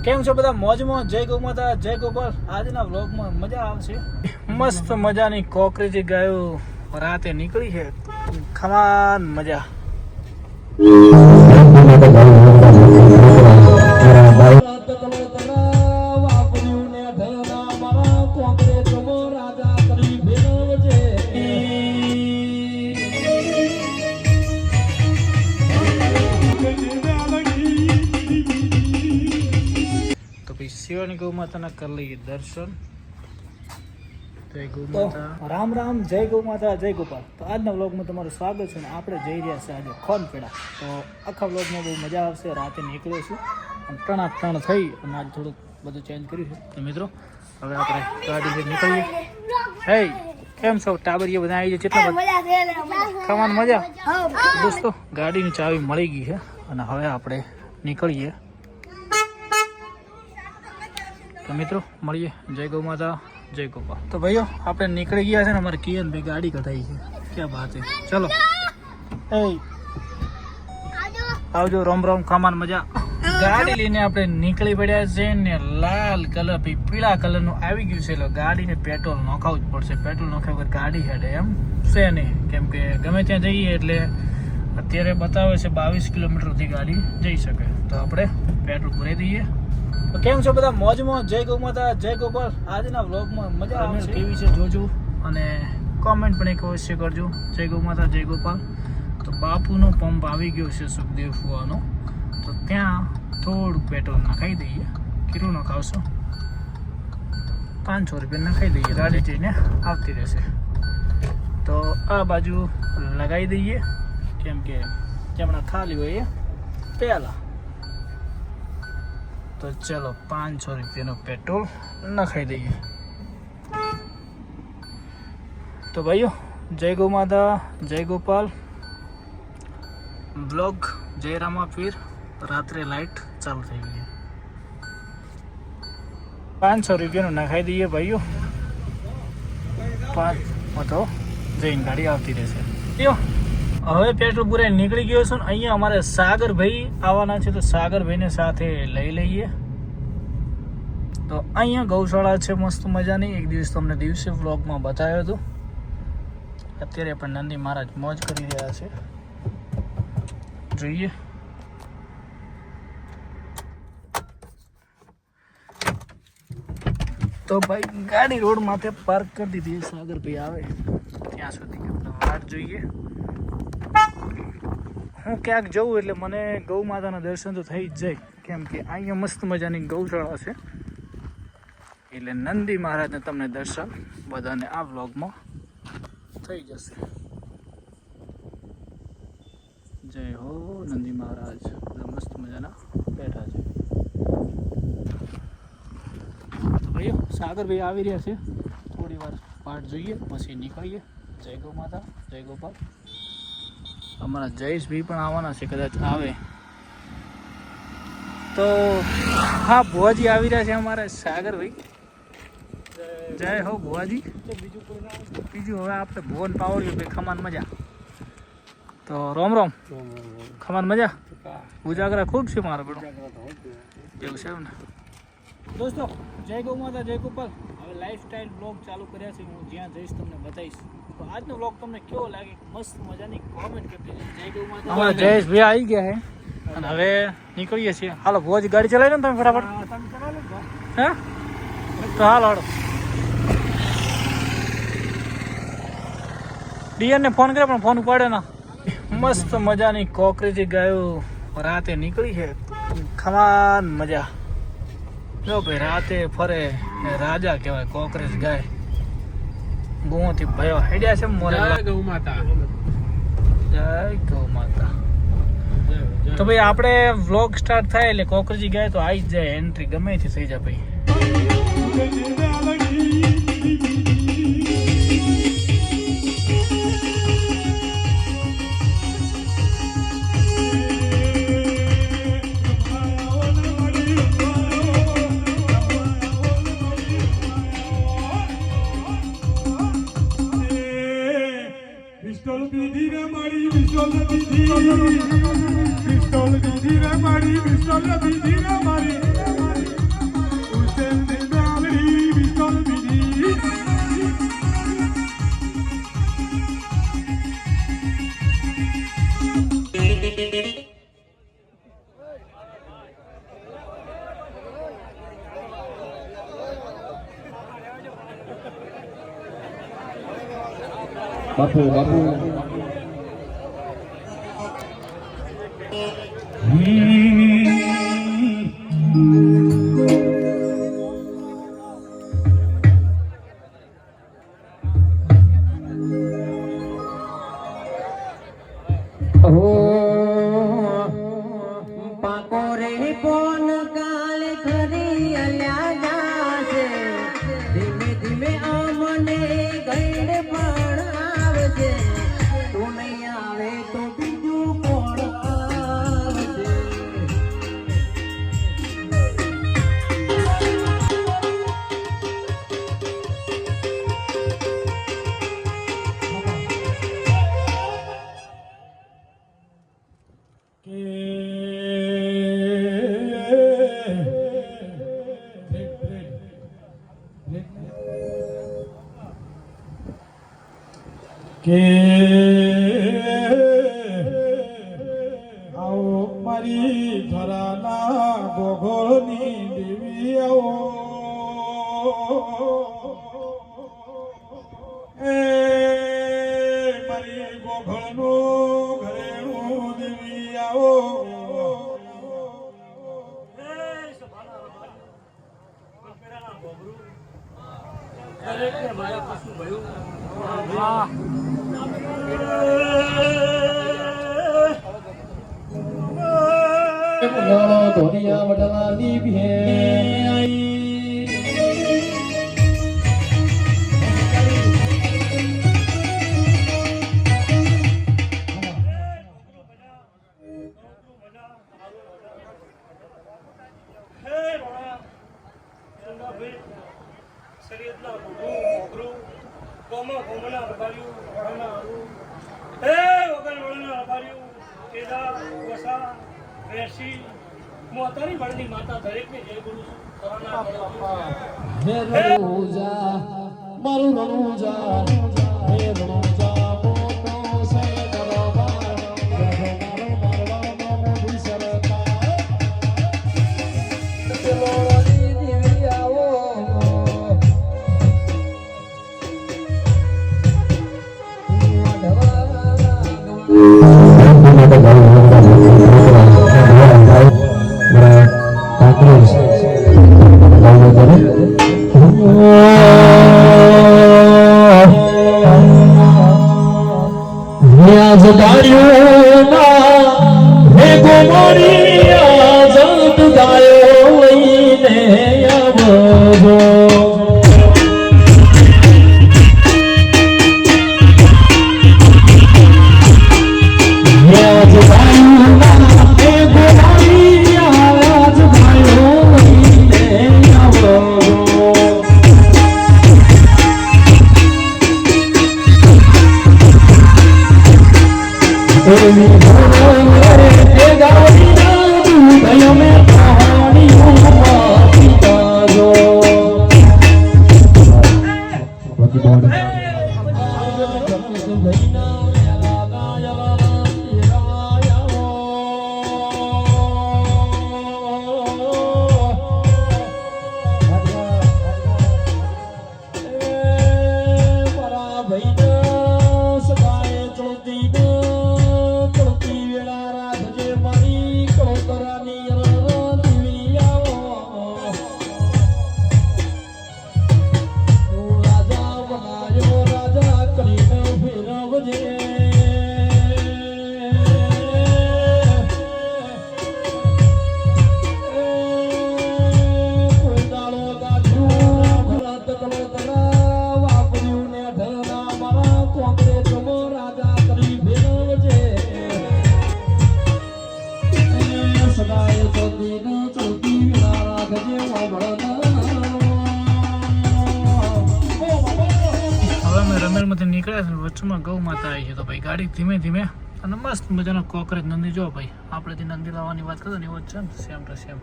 કેમ છો બધા? મોજમાં. જય ગૌ માતા, જય ગોપાલ. આજના વ્લોગમાં મજા આવશે. મસ્ત મજાની કોકરેજી ગાયો રાતે નીકળી છે. ખમાન મજા. શિવાની ગૌ માતાના કરી લઈએ દર્શન. જય ગૌ માતા. રામ રામ. જય ગૌ માતા, જય ગોપાલ. તો આજના વ્લોગમાં તમારું સ્વાગત છે. અને આપણે જઈ રહ્યા છીએ આજે ખોનપેડા. તો આખા વ્લોગમાં બહુ મજા આવશે. રાતે નીકળ્યો છું અને 3:08 થઈ અને આજ થોડુંક બધું ચેન્જ કર્યું છે. તો મિત્રો હવે આપણે ગાડી નીકળીએ. હે કેમ છો ટાબરીએ? બધા આવી જાય. કેટલા ખાવાની મજા દોસ્તો. ગાડીની ચાવી મળી ગઈ છે અને હવે આપણે નીકળીએ. તો મિત્રો મળીએ. જય ગૌ માતા, જય ગોપાલ. તો ભાઈઓ આપણે નીકળી ગયા છે ને અમારે કિયન ભાઈ ગાડી કઢાઈ છે. ક્યાં વાત છે. ચલો એ આવજો. રોમ રોમ. ખામાન મજા. ગાડી લઈને આપણે નીકળી પડ્યા છે ને લાલ કલર પીળા કલરનું આવી ગયું છે. એટલે ગાડીને પેટ્રોલ નખાવવું જ પડશે. પેટ્રોલ નખાવ વગર ગાડી હેડે એમ છે નહીં. કેમ કે ગમે ત્યાં જઈએ એટલે અત્યારે બતાવે છે 22 કિલોમીટરથી ગાડી જઈ શકે. તો આપણે પેટ્રોલ પૂરી દઈએ. તો કેમ છો બધા? મોજમાં. જય ગૌ માતા, જય ગોપાલ. આજના વ્લોગમાં મજા આવશે. કેવી છે જોજો અને કોમેન્ટ પણ એક અવશ્ય કરજો. જય ગૌ માતા, જય ગોપાલ. તો બાપુનો પંપ આવી ગયો છે સુખદેવ ફુવાનો. તો ત્યાં થોડું પેટ્રોલ નખાઈ દઈએ. કેટલું નખાવશો? 500 રૂપિયા નખાઈ દઈએ. ગાડી જઈને આવતી રહેશે. તો આ બાજુ લગાવી દઈએ. કેમ કે જેમણા ખાલી હોય એ પહેલાં. તો ચલો 500 રૂપિયાનું પેટ્રોલ નખાઈ દઈએ. તો ભાઈઓ જય ગૌ માતા, જય ગોપાલ. બ્લોગ જય રામાપીર. રાત્રે લાઇટ ચાલુ થઈ ગઈ. 500 રૂપિયાનું નખાઈ દઈએ ભાઈઓ. 5 તો જઈને ગાડી આવતી રહેશે. હવે પેટ્રોલ પૂરે નીકળી ગયો છે. અહીંયા અમારે સાગરભાઈ આવવાના છે. તો સાગરભાઈને સાથે લઈ લઈએ. તો અહીંયા ગૌશાળા છે મસ્ત મજાની. એક દિવસ તમને દિવસે વ્લોગમાં બતાવ્યો હતો. અત્યારે પણ નંદી મહારાજ મોજ કરી રહ્યા છે. જોઈએ. તો ભાઈ ગાડી રોડ માથે પાર્ક કરી દીધી. સાગરભાઈ આવે ત્યાં સુધી આપણે વાટ જોઈએ. હું ક્યાંક જઉં એટલે મને ગૌ માતાના દર્શન તો થઈ જ જાય. કેમ કે અહીંયા મસ્ત મજાની ગૌશાળા છે. એટલે નંદી મહારાજને તમને દર્શન બધાને આ વ્લોગમાં થઈ જશે. જય હો નંદી મહારાજ. બધા મસ્ત મજાના બેઠા છે. તો ભાઈઓ સાગરભાઈ આવી રહ્યા છે. થોડી વાર વાટ જોઈએ પછી નીકળીએ. જય ગૌ માતા, જય ગોપાલ. અમારા જયેશભાઈ પણ આવવાના છે. કદાચ આવે તો. હા ભુવાજી આવી રહ્યા છે અમારા સાગરભાઈ. જય હો ભુવાજી. બીજું હવે આપણે ભુવન પાવડ્યું ભાઈ. ખમાન મજા. તો રોમ રોમ. ખમાન મજા. ઉજાગરા ખૂબ છે મારા બેડો. એવું છે એમ ને દોસ્તો. જય ગૌ માતા, જય ગોપાલ. હવે લાઈફસ્ટાઈલ બ્લોગ ચાલુ કર્યા છે. હું જ્યાં જઈશ તમને બતાવીશ. તો આજનો વ્લોગ તમને કેવો લાગે મસ્ત મજાની કોમેન્ટ કરી દેજો. જય ગૌ માતા. અમારા જયેશભાઈ આવી ગયા છે અને હવે નીકળીએ છીએ. હાલો ભુવાજી ગાડી ચલાવી લો ને તમે ફટાફટ. હે તો હાલો હાલો. ડીએનને ફોન કર્યો પણ ફોન ઉપાડ્યો ના. મસ્ત મજાની કોકરેજી ગાયો રાતે નીકળી છે. ખમાન મજા. જો ભાઈ રાતે ફરે રાજા કહેવાય. કોકરેજ ગાય ગુઓથી ભયો હેડ્યા છે. મોરે ગૌ માતા, જય ગૌ માતા. તો ભાઈ આપણે વ્લોગ સ્ટાર્ટ થાય એટલે કોકરેજી ગાય તો આવી જ જાય. એન્ટ્રી ગમે તે થઈ જાય ભાઈ. પિસ્તોલ દીધી રે મારી પિસ્તોલ દીધી રે મારી પિસ્તોલ દીધી રે મારી બાપુ બાપુ પાકોરે પોન કાલે ખરી અલ્યા જાશે ધીમે ધીમે અમને ગઈડ પણ આવશે તું નહીં આવે તો બીજું કોણ આવશે કે આવો મારી ધરાના ગોગોળની દેવી આવો એ મારી ગોગોળનું ઘરેણું દેવી આવો ધોરિયા વડવાની ભેઈ મોતારી વળની માતા દરેકને જય ગુરુ હે રણુજા મારું રણુજા હે રણુજા મોતો સે દરબાર મારો મારવાનો મોદી સરકાર ચલો રી દેવી આવો વચમાં ગૌ માતા આવી છે તો ભાઈ ગાડી ધીમે ધીમે અને મસ્ત મજાનો કોકરેજ નંદી જો ભાઈ આપણે જે નંદી લાવવાની વાત કરતો ને એવો જ છે ને સેમ ટુ સેમ.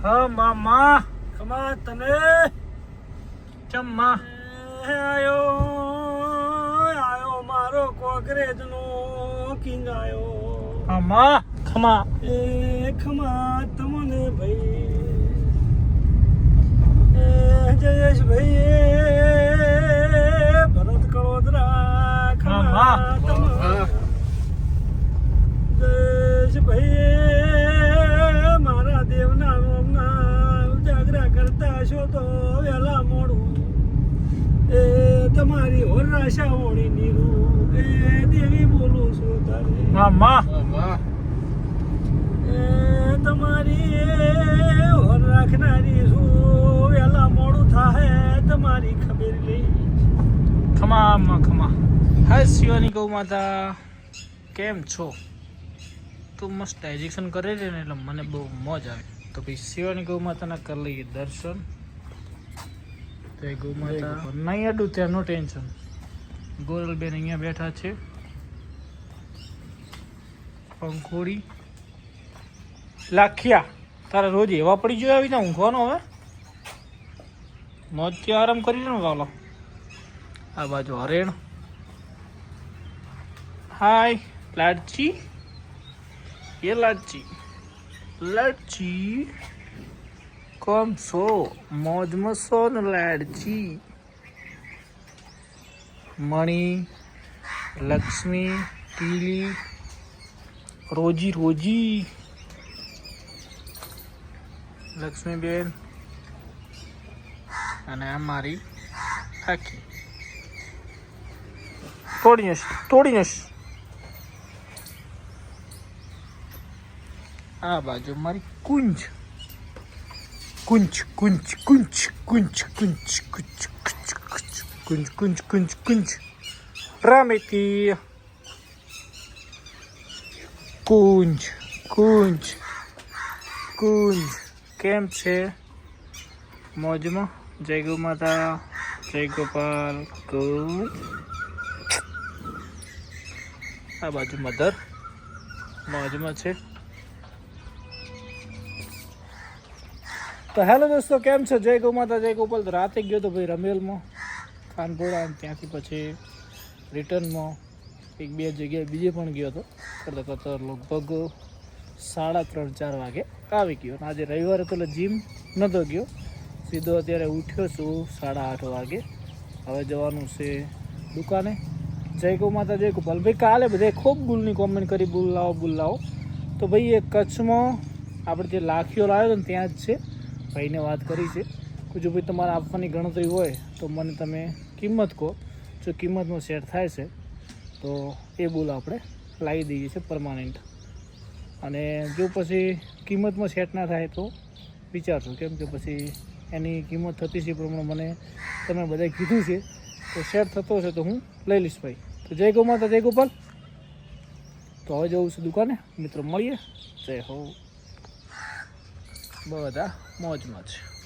હા મામા કમા તને ચમ્મા આયો મારો કોકરેજ નો કિંગ આયો હા મા ખમા એ ખમા તમને ભાઈ જયેશ ભાઈ આશા ઓળી નીરું એ દેવી બોલું છું તારે મામા એ તમારી હોર રાખનારી છું વેલા મોડું થાય તમારી ખબર લઈ ખમા ખમા હાય શિવાની ગૌ માતા કેમ છો તું મસ્ત ડાયજેશન કરે છે ને એટલે મને બહુ મોજ આવે તો ભાઈ શિવાની ગૌ માતાના કરી લઈએ દર્શન જય ગૌ માતા નહીં અડું ત્યાં નો ટેન્શન ગોરલબેન અહીંયા બેઠા છે પંખોડી લાખિયા તારે રોજ એવા પડી ગયો આવી ને ઊંઘવાનો હવે મોજથી આરામ કરી લે ને વાલો આ બાજુ હરેણ હાય લાડચી ये लाची लाची कौन सो मौज में सो न लाडची मणि लक्ष्मी टीली रोजी रोजी लक्ष्मी बेन અને આ મારી આખી તોડીને આ બાજુ મારી કુંજ કુંજ કુંજ કુંજ કુંજ કુંજ કુંજ કુંજ કુંજ કુંજ કુંજ રામેતી કુંજ કુંજ કુંજ કેમ છે મોજમાં જય ગૌ માતા જય ગોપાલ કુંજ આ બાજુ મધર મોજમાં છે તો હેલો દોસ્તો કેમ છો જય ગૌ માતા જય ગોપાલ તો રાતે ગયો તો ભાઈ રમેલમાં ખાનપુરા ત્યાંથી પછી રિટર્નમાં એક બે જગ્યાએ બીજે પણ ગયો હતો કરતાં કરતાં લગભગ 3:30-4 વાગે આવી ગયો આજે રવિવારે તો એટલે જીમ નહોતો ગયો સીધો અત્યારે ઉઠ્યો છું 8:30 વાગે હવે જવાનું છે દુકાને જય ગૌ માતા જય ગોપાલ ભાઈ કાલે બધે ખૂબ બુલની કોમેન્ટ કરી બુલ લાવો તો ભાઈ એ કચ્છમાં આપણે જે લાખીઓ લાવ્યો હતો ને ત્યાં જ છે ભાઈને વાત કરી છે કે જો ભાઈ તમારે આપવાની ગણતરી હોય તો મને તમે કિંમત કહો જો કિંમતમાં સેટ થાય છે તો એ બુલ આપણે લાવી દઈએ છીએ પરમાનન્ટ અને જો પછી કિંમતમાં સેટ ના થાય તો વિચારશું કેમ કે પછી એની કિંમત થતી છે એ પ્રમાણે મને તમે બધાએ કીધું છે તો સેટ થતો હશે તો હું લઈ લઈશ ભાઈ તો જય ગૌ માતા જય ગોપાલ તો હવે જવું છે દુકાને મિત્રો મળીએ જય હો બધા મોજમાં છે